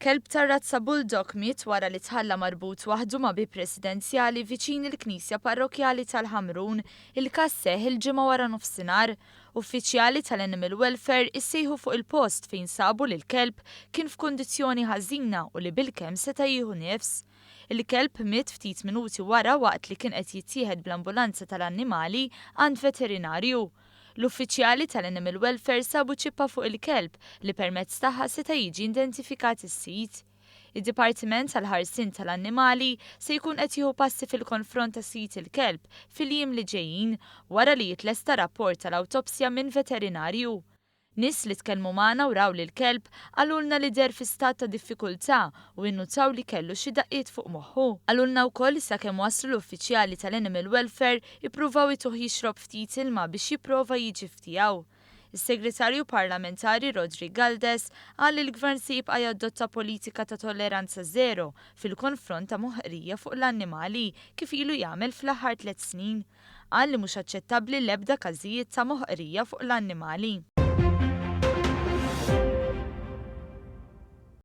Kelb tar-razza Bulldog miet wara li tħalla marbut waħdu ma' bi presidenzjali viċin il-Knisja Parrokjali tal-Ħamrun il-każ seħħ il-ġimgħa wara nofsinhar. Uffiċjali tal-Animal Welfare issejħu fuq il-post fejn sabu li l-kelb kien f'kundizzjoni ħażina u li bil-kemm seta' jieħu nifs. Il-kelb miet ftit minuti wara waqt li kien qed jittieħed bl-ambulanza tal-annimali għand veterinarju. L-uffiċjali tal-Animal Welfare sabu ċippa fuq il-kelb li permezz tagħha seta' jiġi identifikat is-sit. Id-Dipartiment tal-Ħarsien tal-Annimali se jkun qed jieħu passi fil-konfront ta' sit il-kelb fil-jiem li ġejjin wara li jitlesta rapport tal-awtopsja minn veterinarju. Nies li tkellmu magħna u raw li l-kelb għalulna li der fi stat ta' diffikultà u innutaw li kellu xi daqqiet fuq moħħu. Għalulna wkoll sakemm waslu l-uffiċjali tal-Animal Welfare ippruvaw ituh jixrob ftit ilma biex jipprova jiġi ftijaw. Is-Segretarju Parlamentari Rodri Galdes qal li l-Gvern se jibqa' jadotta politika ta' tolleranza żero fil-konfront ta' moħqrija fuq l-annimali kif ilu jagħmel fl-aħħar 3 snin. Qal li mhux aċċettabbli l-ebda każijiet ta' moħqrija fuq l-annimali.